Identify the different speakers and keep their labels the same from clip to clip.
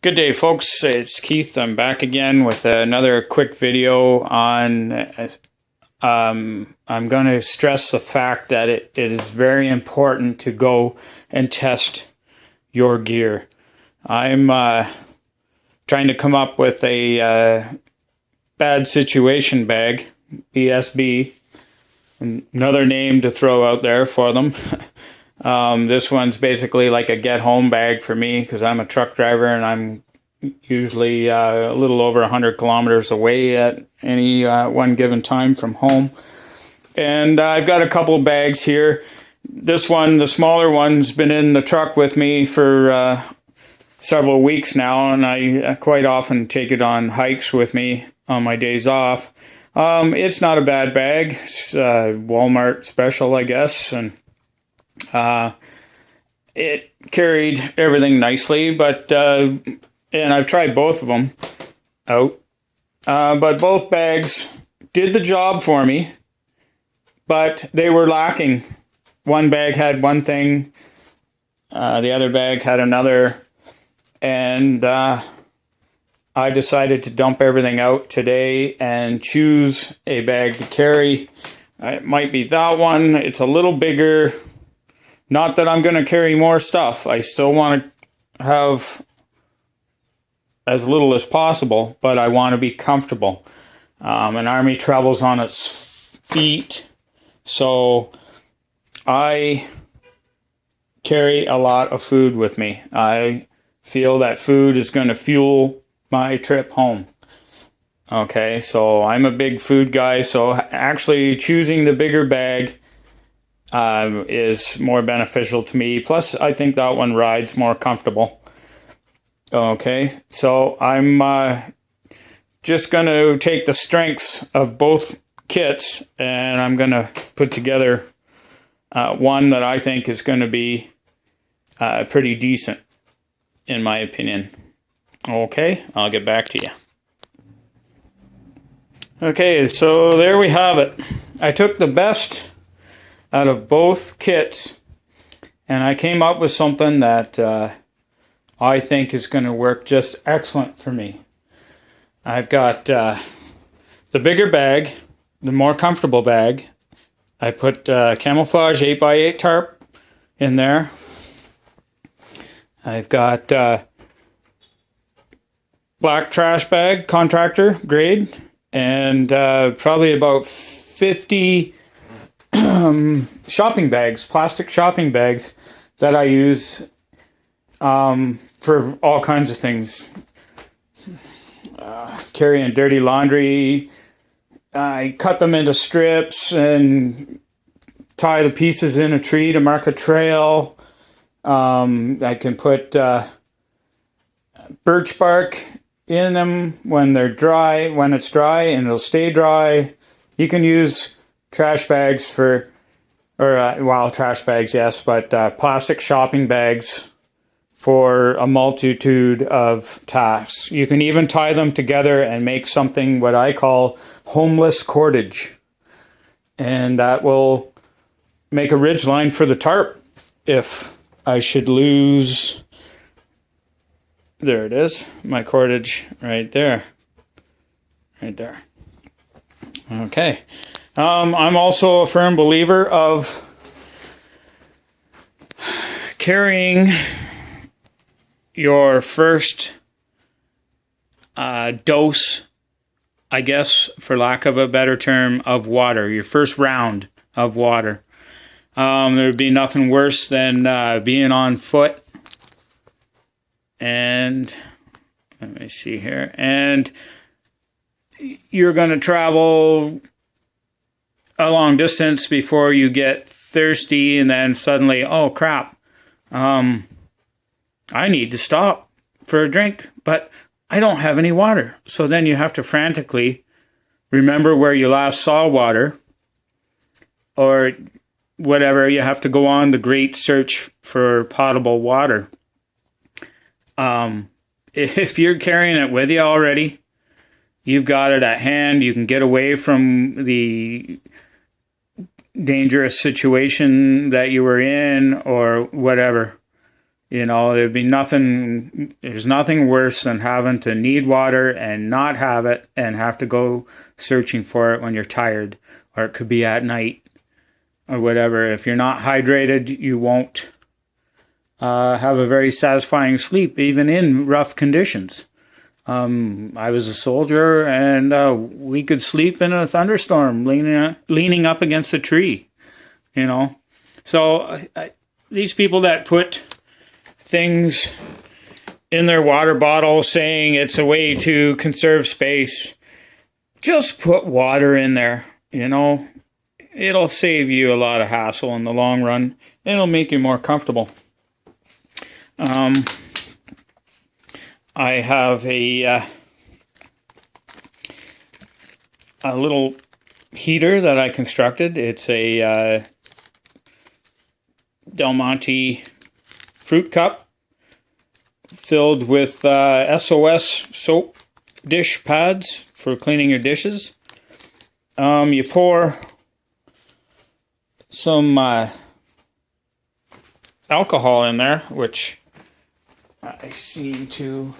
Speaker 1: Good day, folks. It's Keith. I'm back again with another quick video on I'm going to stress the fact that it is very important to go and test your gear. I'm trying to come up with a bad situation bag, B.S.B, another name to throw out there for them. This one's basically like a get-home bag for me because I'm a truck driver and I'm usually a little over 100 kilometers away at any one given time from home. And I've got a couple bags here. This one, the smaller one's been in the truck with me for several weeks now, and I quite often take it on hikes with me on my days off. It's not a bad bag. It's Walmart special, I guess, and it carried everything nicely, but and I've tried both of them out, but both bags did the job for me, but they were lacking. One bag had one thing, the other bag had another, and I decided to dump everything out today and choose a bag to carry. It might be that one. It's a little bigger. Not that I'm going to carry more stuff. I still want to have as little as possible, but I want to be comfortable. An army travels on its feet, so I carry a lot of food with me. I feel that food is going to fuel my trip home. Okay, so I'm a big food guy, so actually choosing the bigger bag is more beneficial to me. Plus, I think that one rides more comfortable. Okay, so I'm just going to take the strengths of both kits and I'm going to put together one that I think is going to be pretty decent, in my opinion. Okay, I'll get back to you. Okay, so there we have it. I took the best out of both kits, and I came up with something that I think is going to work just excellent for me. I've got the bigger bag, the more comfortable bag. I put camouflage 8x8 tarp in there. I've got black trash bag, contractor grade, and probably about 50 shopping bags, plastic shopping bags that I use for all kinds of things. Carrying dirty laundry, I cut them into strips and tie the pieces in a tree to mark a trail. I can put birch bark in them when they're dry, when it's dry, and it'll stay dry. You can use trash bags for, or trash bags, yes, but plastic shopping bags for a multitude of tasks. You can even tie them together and make something what I call homeless cordage. And that will make a ridge line for the tarp if I should lose. There it is, my cordage right there. Right there. Okay. I'm also a firm believer of carrying your first dose, I guess, for lack of a better term, of water, your first round of water. There would be nothing worse than being on foot. And let me see here. And you're going to travel a long distance before you get thirsty, and then suddenly, oh crap, I need to stop for a drink, but I don't have any water. So then you have to frantically remember where you last saw water, or whatever. You have to go on the great search for potable water. If you're carrying it with you already, you've got it at hand. You can get away from the dangerous situation that you were in or whatever. You know, there's nothing worse than having to need water and not have it and have to go searching for it when you're tired, or it could be at night or whatever. If you're not hydrated, you won't have a very satisfying sleep, even in rough conditions. I was a soldier, and we could sleep in a thunderstorm, leaning up against a tree. You know, so these people that put things in their water bottle saying it's a way to conserve space, just put water in there. You know, it'll save you a lot of hassle in the long run. It'll make you more comfortable. I have a little heater that I constructed. It's a Del Monte fruit cup filled with SOS soap dish pads for cleaning your dishes. You pour some alcohol in there, which I seem to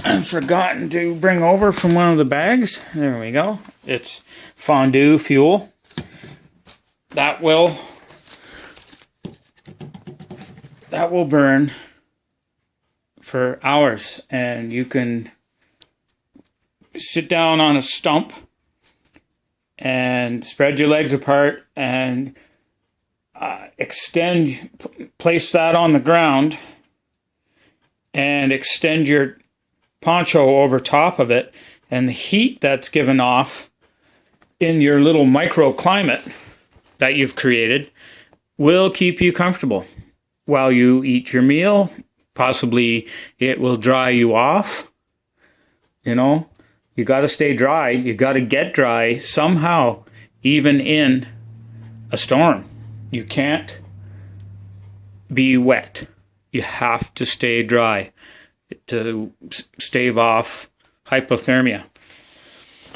Speaker 1: have forgotten to bring over from one of the bags. There we go. It's fondue fuel. That will burn for hours, and you can sit down on a stump and spread your legs apart and place that on the ground and extend your poncho over top of it, and the heat that's given off in your little microclimate that you've created will keep you comfortable while you eat your meal. Possibly it will dry you off. You know, you got to stay dry. You got to get dry somehow, even in a storm. You can't be wet. You have to stay dry to stave off hypothermia.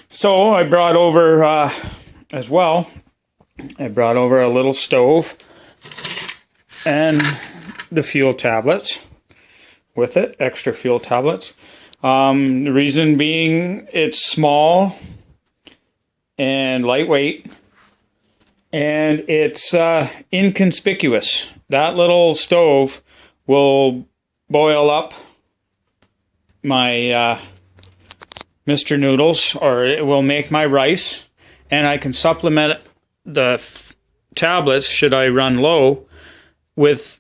Speaker 1: So I brought over as well, I brought over a little stove and the fuel tablets with it, extra fuel tablets. The reason being it's small and lightweight, and it's inconspicuous. That little stove will boil up my Mr. Noodles, or it will make my rice, and I can supplement the tablets, should I run low, with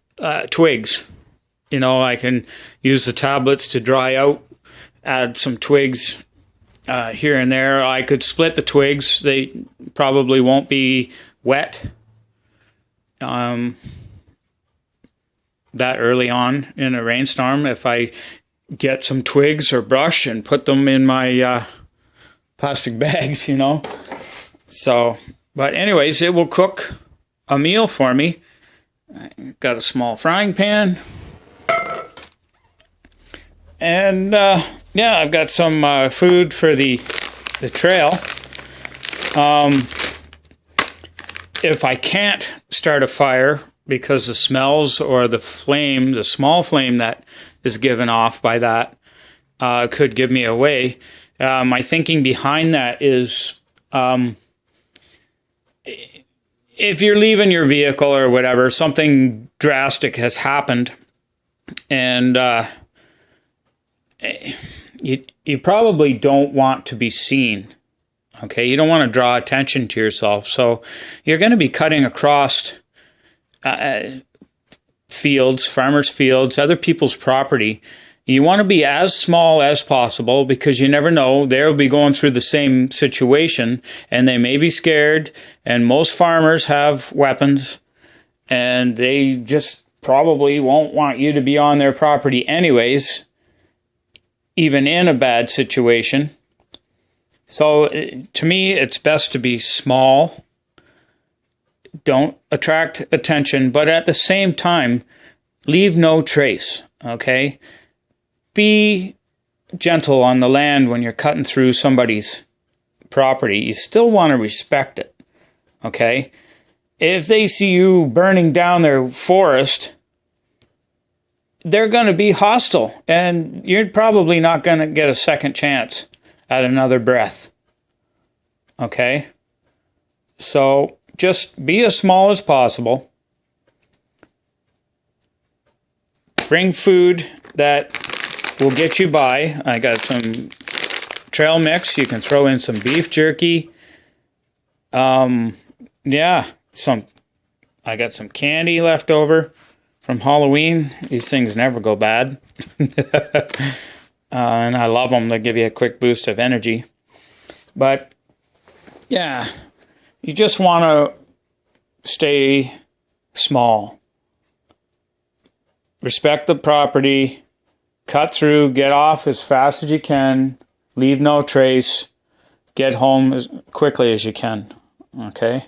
Speaker 1: twigs. You know, I can use the tablets to dry out, add some twigs here and there. I could split the twigs. They probably won't be wet that early on in a rainstorm if I get some twigs or brush and put them in my plastic bags, you know. So, but anyways, it will cook a meal for me. I got a small frying pan. And yeah, I've got some food for the trail. If I can't start a fire because the smells or the flame, the small flame that is given off by that could give me away. My thinking behind that is if you're leaving your vehicle or whatever, something drastic has happened, and you probably don't want to be seen. Okay, you don't want to draw attention to yourself, so you're going to be cutting across fields, farmers' fields, other people's property. You want to be as small as possible because you never know. They'll be going through the same situation and they may be scared, and most farmers have weapons and they just probably won't want you to be on their property anyways, even in a bad situation. So to me, it's best to be small. Don't attract attention, but at the same time, leave no trace, okay? Be gentle on the land when you're cutting through somebody's property. You still want to respect it, okay? If they see you burning down their forest, they're going to be hostile, and you're probably not going to get a second chance at another breath. Okay? So just be as small as possible. Bring food that will get you by. I got some trail mix. You can throw in some beef jerky. Yeah, I got some candy left over from Halloween. These things never go bad. And I love them. They give you a quick boost of energy. But yeah, you just want to stay small. Respect the property. Cut through. Get off as fast as you can. Leave no trace. Get home as quickly as you can. Okay?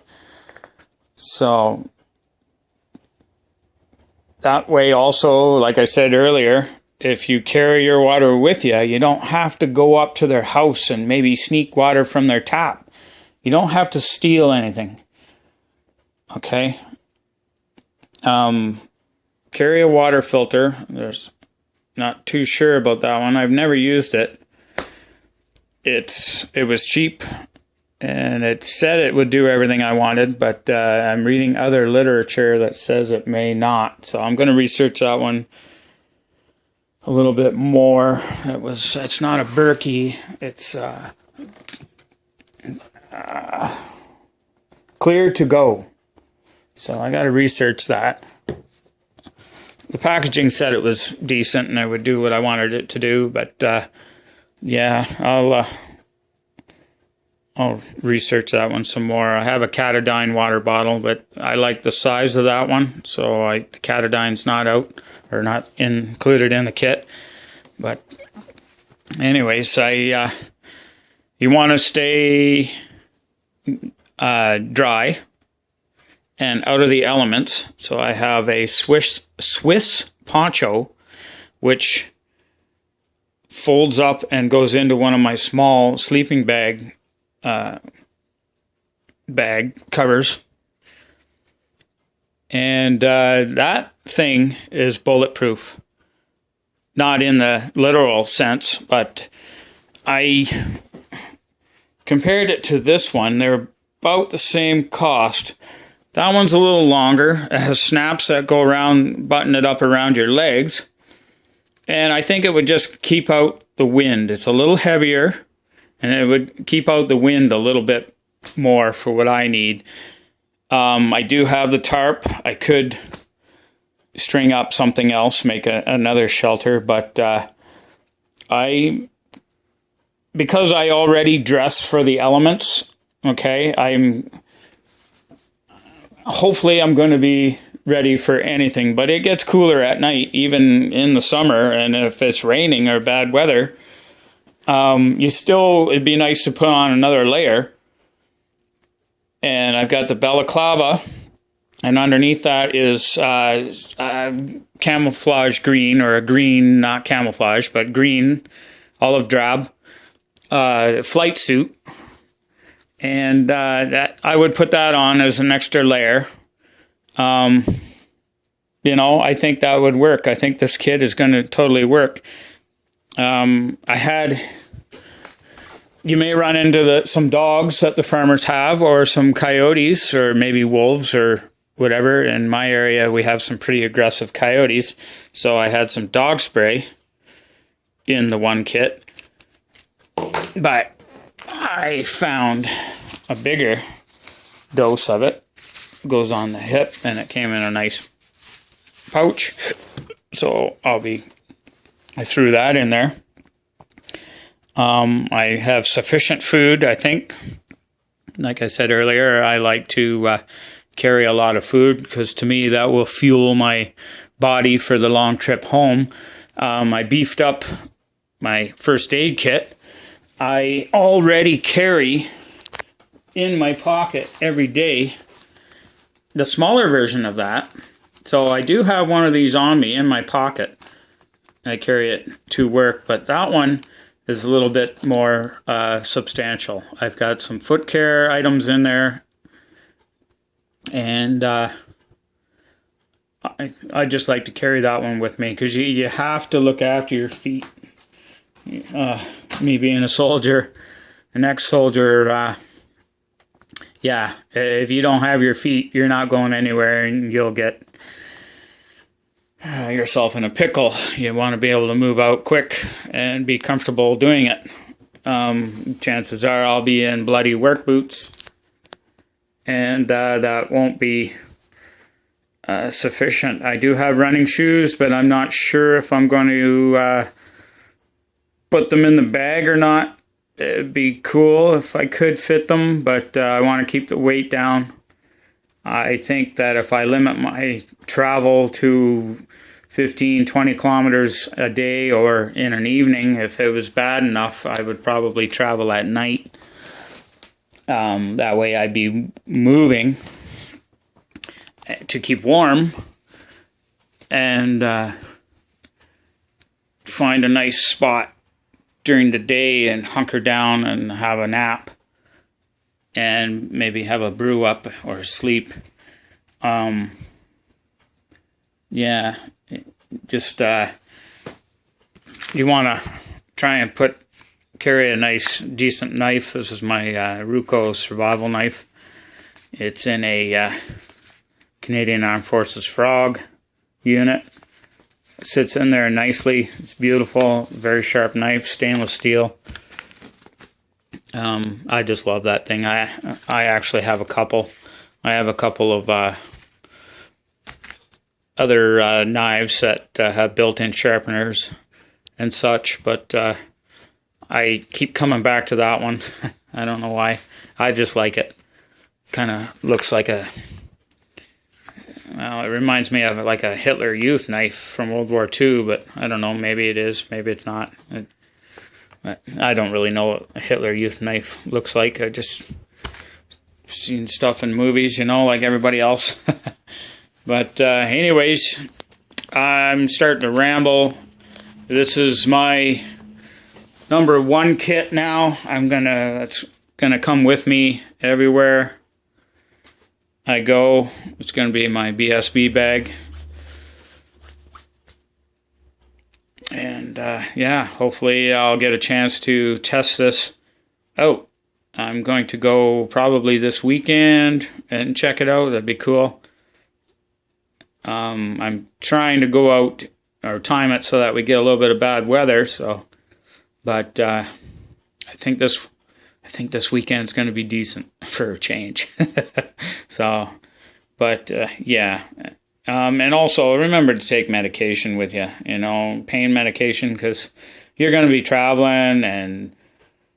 Speaker 1: So that way also, like I said earlier, if you carry your water with you, you don't have to go up to their house and maybe sneak water from their tap. You don't have to steal anything. Okay? Carry a water filter. There's not too sure about that one. I've never used it. It was cheap, and it said it would do everything I wanted, but I'm reading other literature that says it may not. So I'm going to research that one a little bit more. It's not a Berkey. It's Clear to Go. So I got to research that. The packaging said it was decent and it would do what I wanted it to do, but yeah, I'll research that one some more. I have a Catadine water bottle, but I like the size of that one, so the Catadine's not out or not included in the kit. But anyways, you want to stay dry and out of the elements. So I have a Swiss poncho, which folds up and goes into one of my small sleeping bag covers. And that thing is bulletproof. Not in the literal sense, but I compared it to this one. They're about the same cost. That one's a little longer. It has snaps that go around, button it up around your legs. And I think it would just keep out the wind. It's a little heavier, and it would keep out the wind a little bit more for what I need. I do have the tarp. I could string up something else, make another shelter, but because I already dress for the elements, okay, hopefully I'm going to be ready for anything, but it gets cooler at night, even in the summer, and if it's raining or bad weather, it'd be nice to put on another layer. And I've got the balaclava, and underneath that is camouflage green, or a green, not camouflage, but green, olive drab, flight suit. And that I would put that on as an extra layer. I think that would work. I think this kit is going to totally work. You may run into some dogs that the farmers have, or some coyotes, or maybe wolves, or whatever. In my area, we have some pretty aggressive coyotes. So I had some dog spray in the one kit. But I found a bigger dose of it. Goes on the hip, and it came in a nice pouch. So I threw that in there. I have sufficient food, I think. Like I said earlier, I like to carry a lot of food, because to me that will fuel my body for the long trip home. I beefed up my first aid kit. I already carry in my pocket every day the smaller version of that. So I do have one of these on me in my pocket. I carry it to work, but that one is a little bit more substantial. I've got some foot care items in there, and I just like to carry that one with me because you have to look after your feet. Me being a soldier, an ex-soldier, yeah, if you don't have your feet, you're not going anywhere, and you'll get yourself in a pickle. You want to be able to move out quick and be comfortable doing it. Chances are I'll be in bloody work boots, and that won't be sufficient. I do have running shoes, but I'm not sure if I'm going to put them in the bag or not. It'd be cool if I could fit them, but I want to keep the weight down. I think that if I limit my travel to 15, 20 kilometers a day or in an evening, if it was bad enough, I would probably travel at night. That way I'd be moving to keep warm and find a nice spot during the day and hunker down and have a nap and maybe have a brew up or sleep. Yeah, just you want to try and carry a nice decent knife. This is my Ruco survival knife. It's in a Canadian Armed Forces Frog unit. It sits in there nicely. It's beautiful, very sharp knife, stainless steel. I just love that thing. I actually have a couple. I have a couple of other knives that have built-in sharpeners and such, but I keep coming back to that one. I don't know why. I just like it. Kind of looks like well, it reminds me of like a Hitler Youth knife from World War II, but I don't know, maybe it is, maybe it's not. I don't really know what a Hitler Youth knife looks like. I just seen stuff in movies, like everybody else. But anyways, I'm starting to ramble. This is my number 1 kit now. It's gonna come with me everywhere I go. It's going to be my B.S.B bag. And yeah, hopefully I'll get a chance to test this out. I'm going to go probably this weekend and check it out. That'd be cool. I'm trying to go out or time it so that we get a little bit of bad weather. But I think this weekend's going to be decent for a change. So, but yeah. And also remember to take medication with you, pain medication, because you're going to be traveling and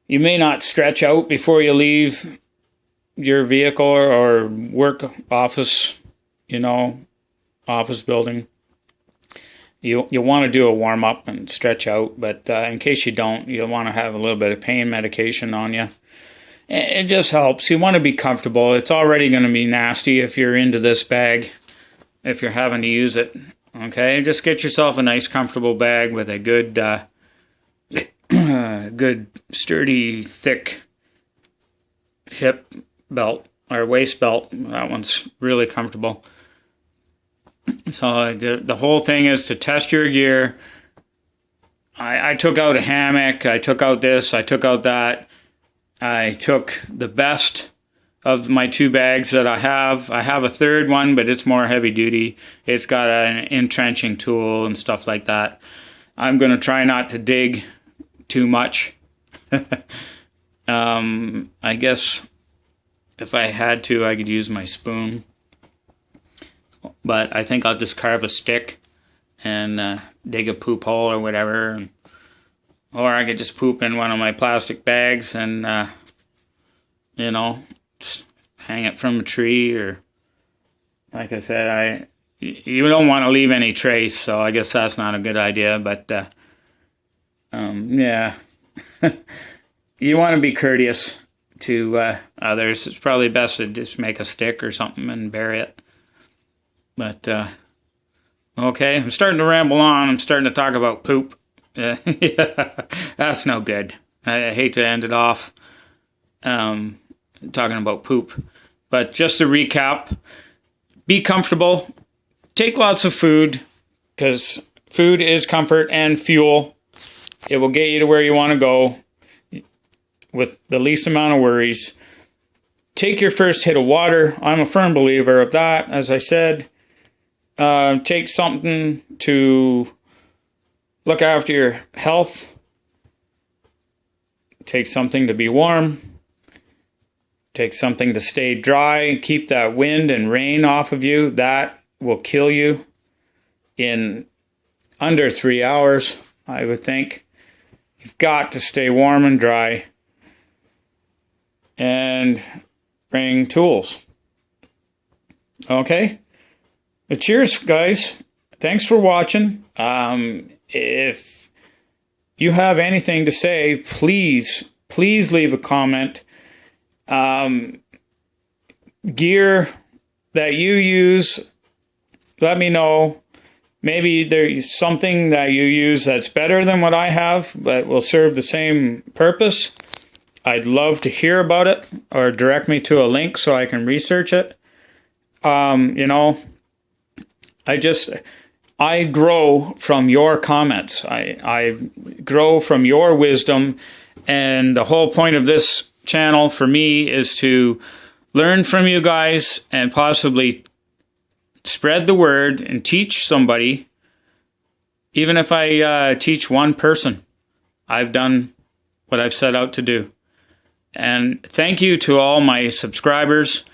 Speaker 1: you may not stretch out before you leave your vehicle or work office, office building. You'll want to do a warm-up and stretch out, but in case you don't, you'll want to have a little bit of pain medication on you. It just helps. You want to be comfortable. It's already going to be nasty if you're into this bag, if you're having to use it. Okay, just get yourself a nice, comfortable bag with a good, good, sturdy, thick hip belt or waist belt. That one's really comfortable. So the whole thing is to test your gear. I took out a hammock. I took out this. I took out that. I took the best of my 2 bags that I have. I have a third one, but it's more heavy duty. It's got an entrenching tool and stuff like that. I'm going to try not to dig too much. I guess if I had to, I could use my spoon. But I think I'll just carve a stick and dig a poop hole or whatever. Or I could just poop in one of my plastic bags and, just hang it from a tree. Or, like I said, you don't want to leave any trace, so I guess that's not a good idea. But, yeah, you want to be courteous to others. It's probably best to just make a stick or something and bury it. But, okay, I'm starting to ramble on. I'm starting to talk about poop. Yeah, that's no good. I hate to end it off talking about poop. But just to recap, be comfortable. take lots of food, because food is comfort and fuel. It will get you to where you want to go with the least amount of worries. Take your first hit of water. I'm a firm believer of that, as I said. Take something to look after your health. Take something to be warm. Take something to stay dry. Keep that wind and rain off of you. That will kill you in under 3 hours, I would think. You've got to stay warm and dry. And bring tools. Okay? Cheers, guys. Thanks for watching. If you have anything to say, please leave a comment. Gear that you use, let me know. Maybe there's something that you use that's better than what I have, but will serve the same purpose. I'd love to hear about it, or direct me to a link so I can research it. You know, I grow from your comments. I grow from your wisdom, and the whole point of this channel for me is to learn from you guys and possibly spread the word and teach somebody. Even if I teach one person, I've done what I've set out to do. And thank you to all my subscribers.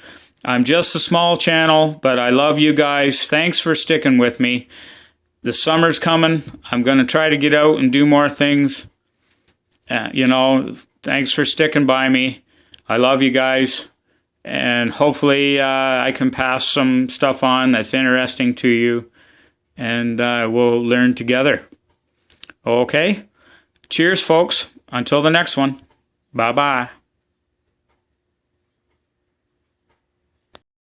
Speaker 1: I'm just a small channel, but I love you guys. Thanks for sticking with me. The summer's coming. I'm going to try to get out and do more things. You know, thanks for sticking by me. I love you guys. And hopefully I can pass some stuff on that's interesting to you. And we'll learn together. Okay? Cheers, folks. Until the next one. Bye-bye.